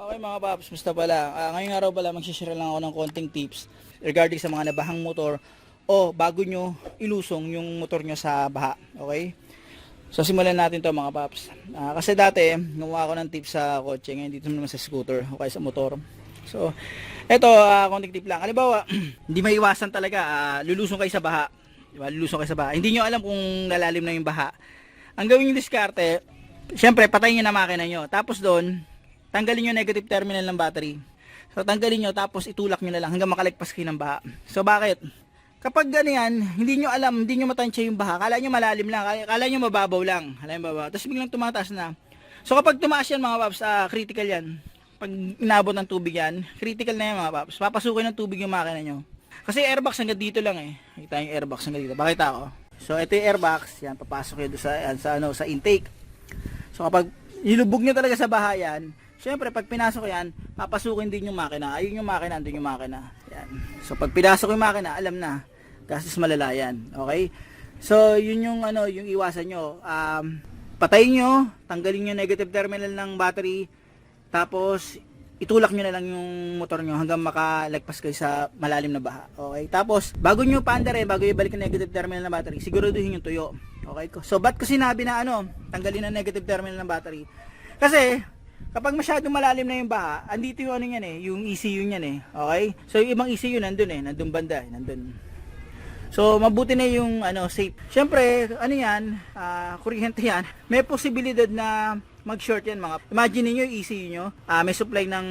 Okay mga paps, musta pala? Ngayong araw pala magsishare lang ako ng konting tips regarding sa mga nabahang motor o bago nyo ilusong yung motor nyo sa baha. Okay? So simulan natin to mga paps. Kasi dati, gumawa ako ng tips sa kotse, ngayon dito naman sa scooter o kaya sa motor. So, eto, konting tip lang. Halimbawa, hindi maiwasan talaga, lulusong kayo sa baha. Diba? Lulusong kayo sa baha. Hindi nyo alam kung lalalim na yung baha. Ang gawin yung diskarte, syempre, patayin nyo na makina nyo. Tapos doon, tanggalin yung negative terminal ng battery. So tanggalin nyo tapos itulak nyo na lang hanggang makalagpas kayo ng baha. So bakit? Kapag ganyan, hindi nyo alam, hindi nyo matansya yung baha. Kala nyo malalim lang, kala nyo mababaw lang. Kala nyo mababaw. Tapos biglang tumataas na. So kapag tumaas yan mga paps, critical yan. Pag inabot ng tubig yan, critical na yan mga paps. Papasukin ng tubig yung makina nyo. Kasi airbox hanggang dito lang eh. Kita yung airbox hanggang dito. Pakita ko. So ito yung airbox, yan papasok yun sa intake. So kapag nilubog nyo talaga sa baha yan, syempre, pag pinasok yan, papasukin din yung makina. Ayun yung makina, andun yung makina. Yan. So, pag pinasok yung makina, alam na. Gastos malala yan. Okay? So, yun yung, yung iwasan nyo. Patayin nyo, tanggalin yung negative terminal ng battery, tapos, itulak nyo na lang yung motor nyo hanggang makalagpas kayo sa malalim na baha. Okay? Tapos, bago nyo paandarin, bago ibalik yung negative terminal ng battery, siguraduhin yung tuyo. Okay? So, ba't ko sinabi na, tanggalin ang negative terminal ng battery? Kasi, kapag masyadong malalim na yung baha, andito yung yan yung ECU niyan Okay? So yung ibang ECU nandun nandun banda nandun. So mabuti na yung safe. Syempre, yan, kuryente yan. May posibilidad na mag-short yan mga. Imagine niyo yung ECU nyo, may supply ng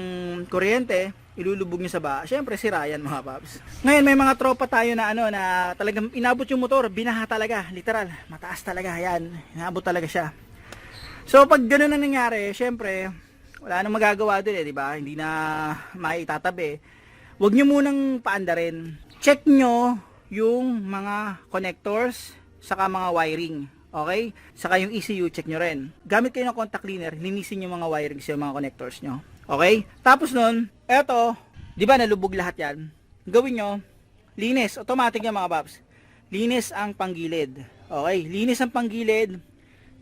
kuryente, ilulubog niyo sa baha. Syempre sira yan mga paps. Ngayon may mga tropa tayo na na talagang inabot yung motor, binaha talaga, literal, mataas talaga yan. Inabot talaga siya. So pag ganoon na nangyari, syempre wala nang magagawa doon di ba? Hindi na maitatabi. Huwag niyo munang paandarin. Check nyo yung mga connectors saka mga wiring. Okay? Saka yung ECU, check nyo rin. Gamit kayo ng contact cleaner, linisin yung mga wiring sa mga connectors nyo. Okay? Tapos nun, eto, di ba nalubog lahat yan? Gawin nyo, linis. Automatic yan mga paps. Linis ang panggilid. Okay? Linis ang panggilid.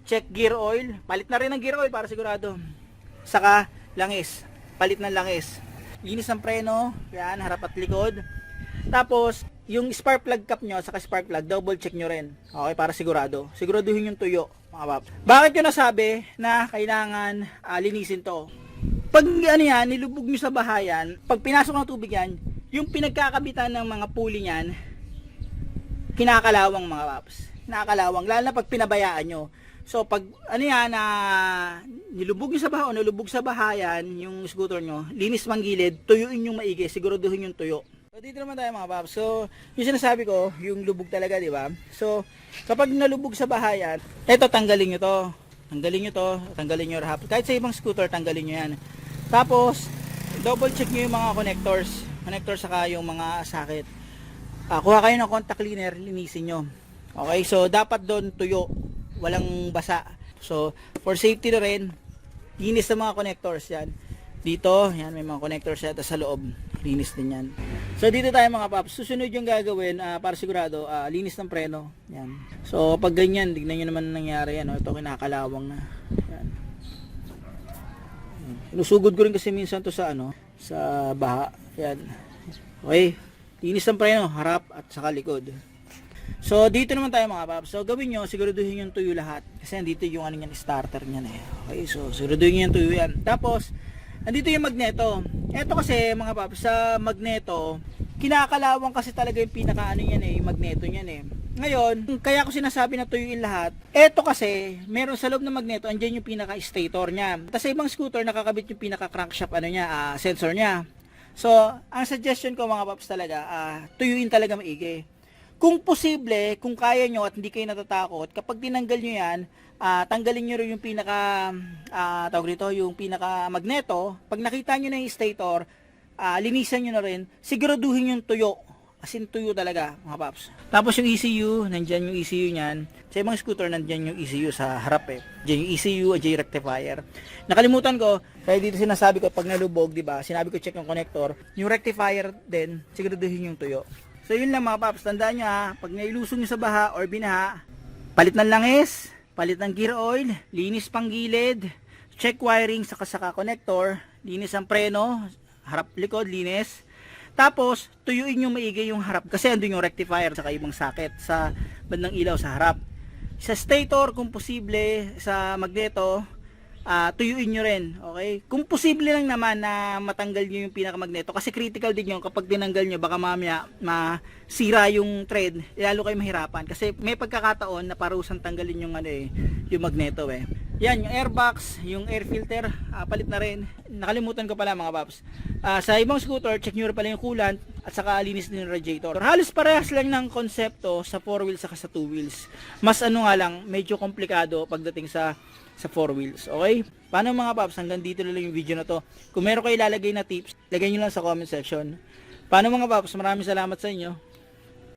Check gear oil. Palit na rin ang gear oil para sigurado. Saka langis, palit ng langis. Linis ng preno, yan, harap at likod. Tapos, yung spark plug cap nyo, saka spark plug, double check nyo rin. Okay, para sigurado. Siguraduhin yung tuyo, mga paps. Bakit ko nasabi na kailangan linisin to? Pag yan, nilubog nyo sa bahayan, pag pinasok ng tubig yan, yung pinagkakabitan ng mga pulley yan, kinakalawang mga paps. Kinakalawang, lalo na pag pinabayaan nyo. So pag nilubog nyo sa baha o nilubog sa bahayan yung scooter nyo, linis mang gilid, tuyuin yung maigi, siguraduhin yung tuyo. So dito naman tayo mga paps. So yung sinasabi ko, yung lubog talaga, di ba? So kapag nalubog sa bahayan, eto tanggalin nyo to. Tanggalin nyo to, tanggalin nyo rahap. Kahit sa ibang scooter, tanggalin nyo yan. Tapos double check nyo yung mga connectors saka yung mga socket. Kuha kayo ng contact cleaner, linisin nyo. Okay, so dapat doon tuyo, walang basa. So, for safety na rin, linis sa mga connectors yan. Dito, yan, may mga connectors yan. Sa loob, linis din yan. So, dito tayo mga paps. Susunod yung gagawin, para sigurado, linis ng preno. Yan. So, pag ganyan, tignan nyo naman nangyari yan. Ito, kinakalawang na. Yan. Inusugod ko rin kasi minsan to sa, sa baha. Yan. Okay. Linis ng preno, harap at saka likod. So dito naman tayo mga paps. So gawin nyo, siguraduhin yung tuyo lahat. Kasi nandito yung starter niyan Okay, so siguraduhin nyo yung tuyo yan. Tapos, nandito yung magneto. Ito kasi mga paps, sa magneto, kinakalawang kasi talaga yung pinaka yung magneto niyan Ngayon, kaya ko sinasabi na tuyuin lahat. Ito kasi, meron sa loob ng magneto, andyan yung pinaka stator niya. Tapos sa ibang scooter, nakakabit yung pinaka crankshaft sensor niya. So, ang suggestion ko mga paps talaga, tuyuin talaga maigi. Kung posible, kung kaya nyo at hindi kayo natatakot, kapag tinanggal nyo yan, tanggalin nyo rin yung pinaka, yung pinaka magneto. Pag nakita nyo na yung stator, linisan nyo na rin, siguraduhin yung tuyo. As in tuyo talaga, mga paps. Tapos yung ECU, nandyan yung ECU nyan. Sa ibang scooter, nandyan yung ECU sa harap Diyan yung ECU, diyan yung rectifier. Nakalimutan ko, kaya dito sinasabi ko, pag nalubog, diba, sinabi ko check yung connector, yung rectifier din, siguraduhin yung tuyo. So yun lang mga paps, tandaan nyo pag nailusong nyo sa baha or binaha, palit ng langis, palit ng gear oil, linis pang gilid, check wiring sa kasaka connector, linis ang preno, harap likod, linis. Tapos, tuyuin nyo maigi yung harap kasi andun yung rectifier sa ibang socket sa bandang ilaw sa harap. Sa stator, kung posible, sa magneto, tuyuin nyo rin, okay? Kung posible lang naman na matanggal nyo yung pinakamagneto kasi critical din yun kapag tinanggal nyo baka mamaya masira yung thread, lalo kayo mahirapan kasi may pagkakataon na parusang tanggalin yung yung magneto yan, yung airbox, yung air filter, palit na rin. Nakalimutan ko pala mga paps, sa ibang scooter check nyo rin pala yung coolant at saka linis din yung radiator. Halos parehas lang ng konsepto sa 4 wheels saka sa 2 wheels, mas nga lang medyo komplikado pagdating sa 4 wheels, okay? Paano mga paps, hanggang dito na lang yung video na to. Kung meron kayo ilalagay na tips, lagay nyo lang sa comment section. Paano mga paps, maraming salamat sa inyo.